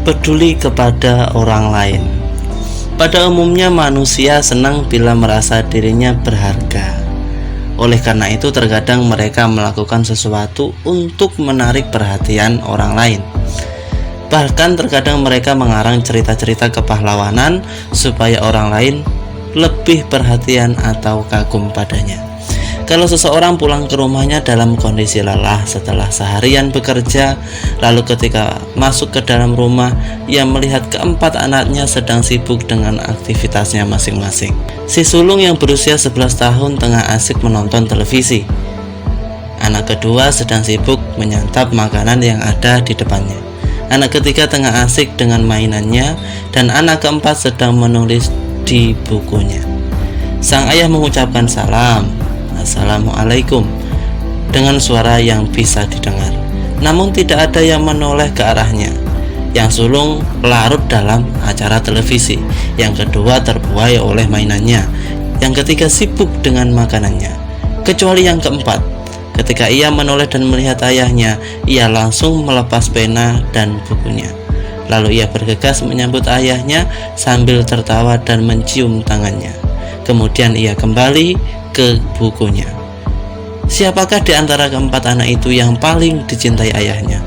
Peduli kepada orang lain. Pada umumnya manusia senang bila merasa dirinya berharga. Oleh karena itu terkadang mereka melakukan sesuatu untuk menarik perhatian orang lain. Bahkan terkadang mereka mengarang cerita-cerita kepahlawanan supaya orang lain lebih perhatian atau kagum padanya. Kalau seseorang pulang ke rumahnya dalam kondisi lelah setelah seharian bekerja, lalu ketika masuk ke dalam rumah, ia melihat keempat anaknya sedang sibuk dengan aktivitasnya masing-masing. Si sulung yang berusia 11 tahun tengah asik menonton televisi. Anak kedua sedang sibuk menyantap makanan yang ada di depannya. Anak ketiga tengah asik dengan mainannya, dan anak keempat sedang menulis di bukunya. Sang ayah mengucapkan salam, "Assalamualaikum," dengan suara yang bisa didengar. Namun tidak ada yang menoleh ke arahnya. Yang sulung larut dalam acara televisi, yang kedua terbuai oleh mainannya, yang ketiga sibuk dengan makanannya. Kecuali yang keempat, ketika ia menoleh dan melihat ayahnya, ia langsung melepas pena dan bukunya. Lalu ia bergegas menyambut ayahnya sambil tertawa dan mencium tangannya. Kemudian ia kembali ke bukunya. Siapakah di antara keempat anak itu yang paling dicintai ayahnya?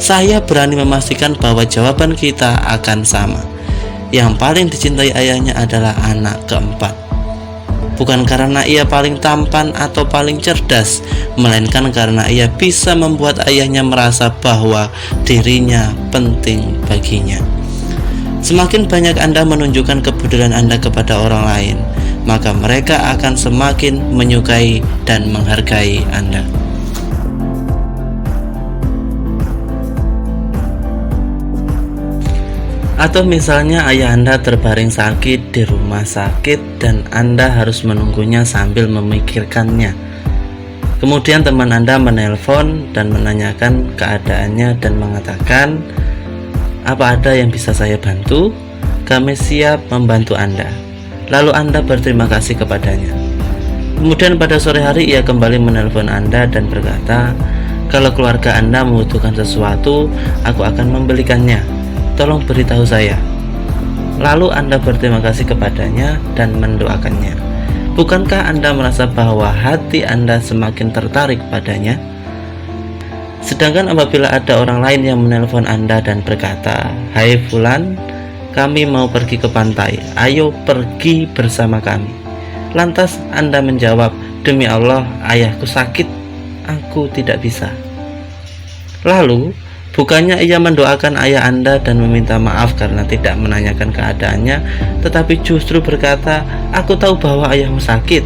Saya berani memastikan bahwa jawaban kita akan sama. Yang paling dicintai ayahnya adalah anak keempat. Bukan karena ia paling tampan atau paling cerdas, melainkan karena ia bisa membuat ayahnya merasa bahwa dirinya penting baginya. Semakin banyak Anda menunjukkan kepedulian Anda kepada orang lain, maka mereka akan semakin menyukai dan menghargai Anda. Atau misalnya ayah Anda terbaring sakit di rumah sakit dan Anda harus menunggunya sambil memikirkannya. Kemudian teman Anda menelpon dan menanyakan keadaannya dan mengatakan, "Apa ada yang bisa saya bantu? Kami siap membantu Anda." Lalu Anda berterima kasih kepadanya. Kemudian pada sore hari ia kembali menelpon Anda dan berkata, "Kalau keluarga Anda membutuhkan sesuatu, aku akan membelikannya. Tolong beritahu saya." Lalu Anda berterima kasih kepadanya dan mendoakannya. Bukankah Anda merasa bahwa hati Anda semakin tertarik padanya? Sedangkan apabila ada orang lain yang menelpon Anda dan berkata, "Hai Fulan, kami mau pergi ke pantai, ayo pergi bersama kami." Lantas Anda menjawab, "Demi Allah, ayahku sakit, aku tidak bisa." Lalu, bukannya ia mendoakan ayah Anda dan meminta maaf karena tidak menanyakan keadaannya, tetapi justru berkata, "Aku tahu bahwa ayahmu sakit,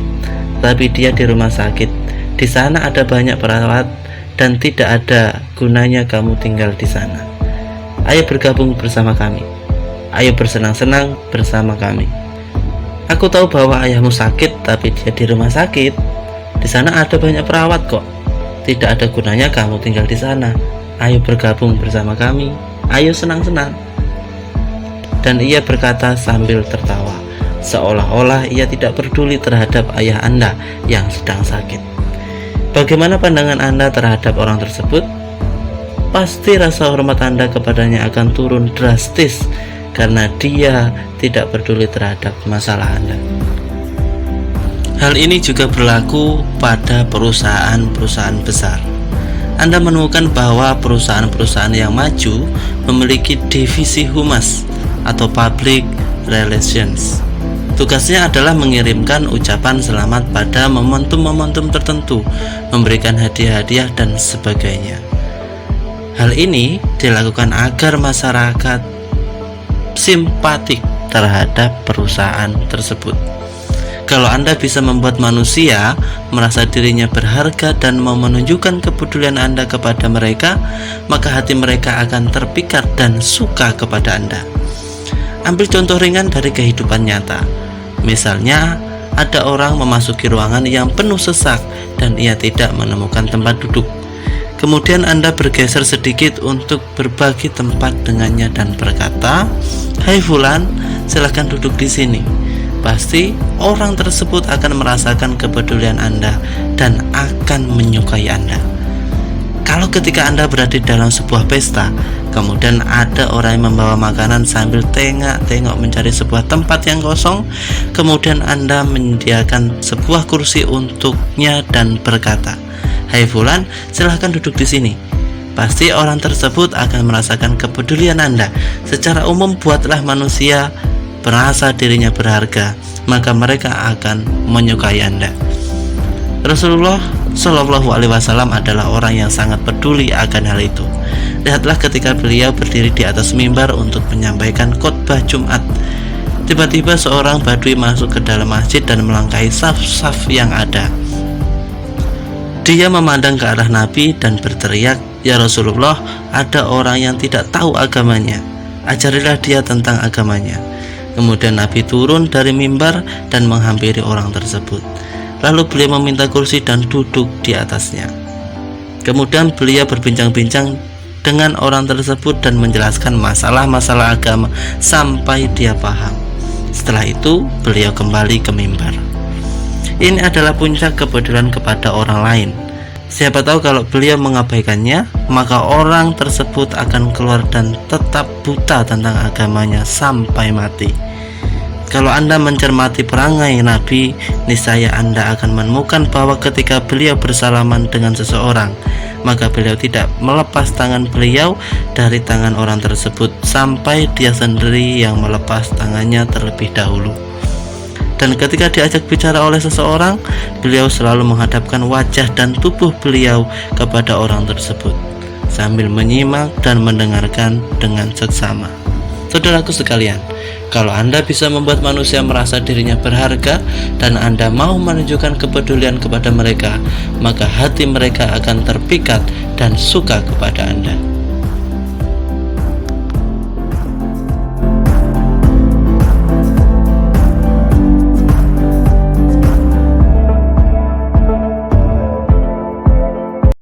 tapi dia di rumah sakit. Di sana ada banyak perawat dan tidak ada gunanya kamu tinggal di sana. Ayo bergabung bersama kami. Ayo bersenang-senang bersama kami. Aku tahu bahwa ayahmu sakit, tapi dia di rumah sakit. Di sana ada banyak perawat kok. Tidak ada gunanya kamu tinggal di sana. Ayo bergabung bersama kami. Ayo senang-senang." Dan ia berkata sambil tertawa, seolah-olah ia tidak peduli terhadap ayah Anda yang sedang sakit. Bagaimana pandangan Anda terhadap orang tersebut? Pasti rasa hormat Anda kepadanya akan turun drastis karena dia tidak peduli terhadap masalah Anda. Hal ini juga berlaku pada perusahaan-perusahaan besar. Anda menemukan bahwa perusahaan-perusahaan yang maju memiliki divisi humas atau public relations. Tugasnya adalah mengirimkan ucapan selamat pada momentum-momentum tertentu, memberikan hadiah-hadiah dan sebagainya. Hal ini dilakukan agar masyarakat simpatik terhadap perusahaan tersebut. Kalau Anda bisa membuat manusia merasa dirinya berharga dan mau menunjukkan kepedulian Anda kepada mereka, maka hati mereka akan terpikat dan suka kepada Anda. Ambil contoh ringan dari kehidupan nyata. Misalnya, ada orang memasuki ruangan yang penuh sesak dan ia tidak menemukan tempat duduk. Kemudian Anda bergeser sedikit untuk berbagi tempat dengannya dan berkata, "Hai Fulan, silakan duduk di sini." Pasti orang tersebut akan merasakan kepedulian Anda dan akan menyukai Anda. Kalau ketika Anda berada di dalam sebuah pesta, kemudian ada orang yang membawa makanan sambil tengok mencari sebuah tempat yang kosong, kemudian Anda menyediakan sebuah kursi untuknya dan berkata, "Hai Fulan, silahkan duduk di sini." Pasti orang tersebut akan merasakan kepedulian Anda. Secara umum, buatlah manusia merasa dirinya berharga, maka mereka akan menyukai Anda. Rasulullah Shallallahu Alaihi Wasallam adalah orang yang sangat peduli akan hal itu. Lihatlah ketika beliau berdiri di atas mimbar untuk menyampaikan khotbah Jumat. Tiba-tiba seorang badui masuk ke dalam masjid dan melangkahi saf-saf yang ada. Dia memandang ke arah Nabi dan berteriak, "Ya Rasulullah, ada orang yang tidak tahu agamanya. Ajarilah dia tentang agamanya." Kemudian Nabi turun dari mimbar dan menghampiri orang tersebut. Lalu beliau meminta kursi dan duduk di atasnya. Kemudian beliau berbincang-bincang dengan orang tersebut dan menjelaskan masalah-masalah agama sampai dia paham. Setelah itu beliau kembali ke mimbar. Ini adalah puncak kepedulian kepada orang lain. Siapa tahu kalau beliau mengabaikannya, maka orang tersebut akan keluar dan tetap buta tentang agamanya sampai mati. Kalau Anda mencermati perangai Nabi, niscaya Anda akan menemukan bahwa ketika beliau bersalaman dengan seseorang, maka beliau tidak melepas tangan beliau dari tangan orang tersebut sampai dia sendiri yang melepas tangannya terlebih dahulu. Dan ketika diajak bicara oleh seseorang, beliau selalu menghadapkan wajah dan tubuh beliau kepada orang tersebut sambil menyimak dan mendengarkan dengan seksama. Saudaraku sekalian, kalau Anda bisa membuat manusia merasa dirinya berharga dan Anda mau menunjukkan kepedulian kepada mereka, maka hati mereka akan terpikat dan suka kepada Anda.